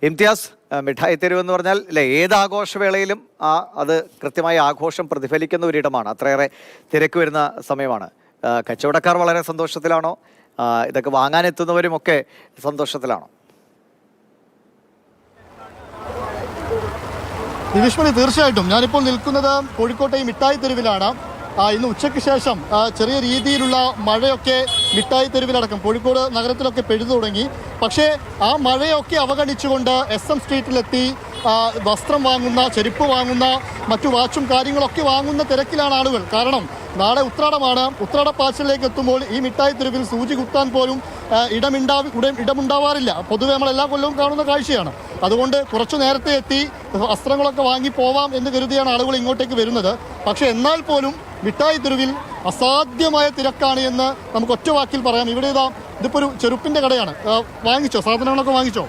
ഇംതിയാസ്, മിഠായി തെരുവ് എന്ന് പറഞ്ഞാൽ അല്ലേ, ഏത് ആഘോഷവേളയിലും അത് കൃത്യമായി ആഘോഷം പ്രതിഫലിക്കുന്ന ഒരിടമാണ്. അത്രയേറെ തിരക്ക് വരുന്ന സമയമാണ്. കച്ചവടക്കാർ വളരെ സന്തോഷത്തിലാണോ? ഇതൊക്കെ വാങ്ങാനെത്തുന്നവരുമൊക്കെ സന്തോഷത്തിലാണോ? ദിവിഷ്മണി, തീർച്ചയായിട്ടും ഞാനിപ്പോൾ നിൽക്കുന്നത് കോഴിക്കോട്ടെ ഈ മിഠായി തെരുവിലാണ്. ഇന്ന് ഉച്ചയ്ക്ക് ശേഷം ചെറിയ രീതിയിലുള്ള മഴയൊക്കെ മിഠായി തെരുവിലടക്കം കോഴിക്കോട് നഗരത്തിലൊക്കെ പെയ്തു തുടങ്ങി. പക്ഷേ ആ മഴയൊക്കെ അവഗണിച്ചുകൊണ്ട് SM സ്ട്രീറ്റിലെത്തി വസ്ത്രം വാങ്ങുന്ന, ചെരുപ്പ് വാങ്ങുന്ന, മറ്റു വാച്ചും കാര്യങ്ങളൊക്കെ വാങ്ങുന്ന തിരക്കിലാണ് ആളുകൾ. കാരണം നാളെ ഉത്രാടമാണ്. ഉത്രാടപ്പാച്ചിലേക്ക് എത്തുമ്പോൾ ഈ മിഠായി തെരുവിൽ സൂചി കുത്താൻ പോലും ഇടമുണ്ടാവാറില്ല. പൊതുവെ നമ്മൾ എല്ലാ കൊല്ലവും കാണുന്ന കാഴ്ചയാണ്. അതുകൊണ്ട് കുറച്ചു നേരത്തെ എത്തി വസ്ത്രങ്ങളൊക്കെ വാങ്ങി പോവാം എന്ന് കരുതിയാണ് ആളുകൾ ഇങ്ങോട്ടേക്ക് വരുന്നത്. പക്ഷേ എന്നാൽ പോലും മിഠായി തെരുവിൽ അസാധ്യമായ തിരക്കാണ് എന്ന് നമുക്ക് ഒറ്റ വാക്കിൽ പറയാം. ഇവിടെ ഇതിപ്പോൾ ഒരു ചെരുപ്പിന്റെ കടയാണ്. വാങ്ങിച്ചോ? സാധനങ്ങളൊക്കെ വാങ്ങിച്ചോ?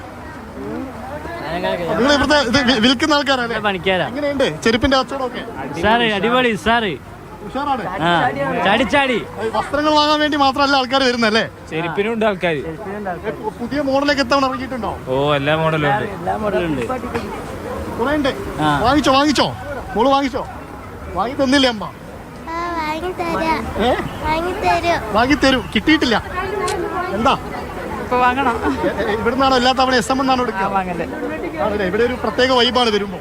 നിങ്ങൾ ഇവിടുത്തെ ഇത് വിൽക്കുന്ന ആൾക്കാരല്ലേ? എങ്ങനെയുണ്ട് ചെരുപ്പിന്റെ കച്ചവടമൊക്കെ? അടിപൊളി സാറ്. വസ്ത്രങ്ങൾ വാങ്ങാൻ വേണ്ടി മാത്രമല്ല ആൾക്കാർ വരുന്നല്ലേ? ചെരുപ്പിനുണ്ട് ആൾക്കാർ. പുതിയ മോഡലൊക്കെ എത്തവണ ഇറങ്ങിയിട്ടുണ്ടോ? ഓ, എല്ലാ മോഡലും ഉണ്ട്. വാങ്ങിച്ചോ? മോള് വാങ്ങിച്ചോ? വാങ്ങി തന്നില്ലേ അമ്മ? വാങ്ങി തരൂ. കിട്ടിയിട്ടില്ല. എന്താ വാങ്ങണം? ഇവിടുന്നാണോ എല്ലാ തവണ SM എന്നാണോ എടുക്കുക? ഇവിടെ ഒരു പ്രത്യേക വൈബാണ് വരുമ്പോ.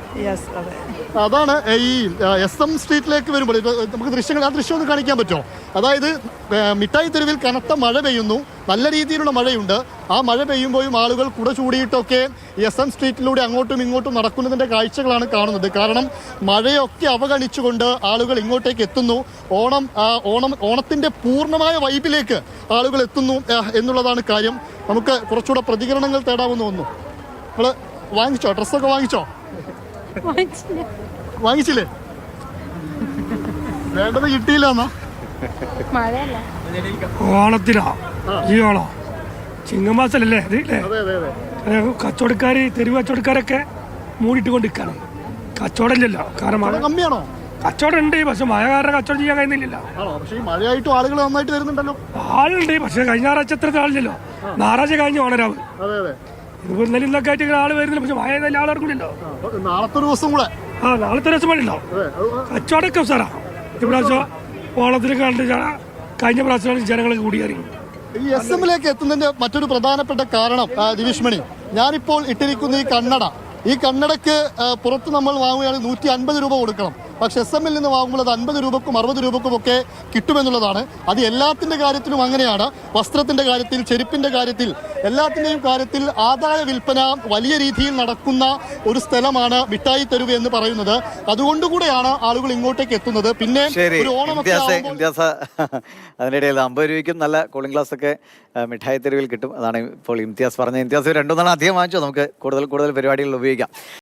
അതാണ് ഈ SM സ്ട്രീറ്റിലേക്ക് വരുമ്പോൾ നമുക്ക് ദൃശ്യങ്ങൾ, ആ ദൃശ്യം ഒന്ന് കാണിക്കാൻ പറ്റുമോ? അതായത് മിഠായി തെരുവിൽ കനത്ത മഴ പെയ്യുന്നു, നല്ല രീതിയിലുള്ള മഴയുണ്ട്. ആ മഴ പെയ്യുമ്പോഴും ആളുകൾ കുട ചൂടിയിട്ടൊക്കെ SM സ്ട്രീറ്റിലൂടെ അങ്ങോട്ടും ഇങ്ങോട്ടും നടക്കുന്നതിൻ്റെ കാഴ്ചകളാണ് കാണുന്നത്. കാരണം മഴയൊക്കെ അവഗണിച്ചുകൊണ്ട് ആളുകൾ ഇങ്ങോട്ടേക്ക് എത്തുന്നു. ഓണത്തിൻ്റെ പൂർണ്ണമായ വൈബിലേക്ക് ആളുകൾ എത്തുന്നു എന്നുള്ളതാണ് കാര്യം. നമുക്ക് കുറച്ചുകൂടെ പ്രതികരണങ്ങൾ തേടാമെന്ന് വന്നു. നിങ്ങൾ വാങ്ങിച്ചോ? ഡ്രസ്സൊക്കെ വാങ്ങിച്ചോ? വാങ്ങിച്ചില്ലേ? വേണ്ടത് കിട്ടിയില്ല എന്നാ? ഓണത്തിനാ ഈ ഓണം ചിങ്ങമാസല്ലേ അതില്ലേ? കച്ചവടക്കാര്, തെരുവ് കച്ചവടക്കാരൊക്കെ മൂടിയിട്ട് കൊണ്ടിരിക്കാണ്. കച്ചവടം ഇല്ലല്ലോ. കാരണം കമ്മിയാണോ? കച്ചവടം ഉണ്ട്, പക്ഷെ മഴ കാരണം കച്ചവടം ചെയ്യാൻ കഴിയുന്നില്ലല്ലോ. പക്ഷേ ഈ മഴയായിട്ടും ആളുകൾ നന്നായിട്ട് വരുന്നുണ്ടല്ലോ. ആളുണ്ട്, പക്ഷെ കഴിഞ്ഞ ഞായറാഴ്ച എത്ര ആളില്ലല്ലോ. ഞായറാഴ്ച കഴിഞ്ഞ് ഓണരാവ്. ഇതിപ്പോ ഇന്നലെ ഇന്നൊക്കെ ആയിട്ട് ആള് വരുന്നില്ല, പക്ഷെ മഴ നല്ല ആളിറങ്ങില്ലല്ലോ. നാളത്തെ ദിവസം കൂടെ നാളത്തെ ദിവസം വേണല്ലോ. കച്ചവടമൊക്കെ സാറാ ഇപ്രാവശ്യം ഓണത്തിന് കണ്ട് കഴിഞ്ഞ പ്രാവശ്യമാണ് ജനങ്ങളൊക്കെ കൂടിയായിരുന്നു. ഈ SM എത്തുന്നതിന്റെ മറ്റൊരു പ്രധാനപ്പെട്ട കാരണം ദിവിഷ്മണി, ഞാനിപ്പോൾ ഇട്ടിരിക്കുന്ന ഈ കണ്ണടയ്ക്ക് പുറത്ത് നമ്മൾ വാങ്ങുകയാണെങ്കിൽ 150 രൂപ കൊടുക്കണം. പക്ഷെ SM നിന്ന് വാങ്ങുമ്പോൾ അത് 50 രൂപക്കും 60 രൂപക്കും ഒക്കെ കിട്ടുമെന്നുള്ളതാണ്. അത് എല്ലാത്തിൻ്റെ കാര്യത്തിലും അങ്ങനെയാണ്. വസ്ത്രത്തിൻ്റെ കാര്യത്തിൽ, ചെരുപ്പിൻ്റെ കാര്യത്തിൽ, എല്ലാത്തിൻ്റെയും കാര്യത്തിൽ ആദായ വിൽപ്പന വലിയ രീതിയിൽ നടക്കുന്ന ഒരു സ്ഥലമാണ് മിഠായി തെരുവ് എന്ന് പറയുന്നത്. അതുകൊണ്ടുകൂടെയാണ് ആളുകൾ ഇങ്ങോട്ടേക്ക് എത്തുന്നത്. പിന്നെ അതിനിടയിൽ 50 രൂപയ്ക്കും നല്ല കൂളിംഗ് ഗ്ലാസ് ഒക്കെ മിഠായി തെരുവിൽ കിട്ടും. അതാണ് ഇപ്പോൾ ഇംതിയാസ് പറഞ്ഞത്. ഇംതിയാസ് 2-3 അധികം വാങ്ങിച്ചോ? നമുക്ക് കൂടുതൽ പരിപാടികളിൽ ഉപയോഗിക്കാം.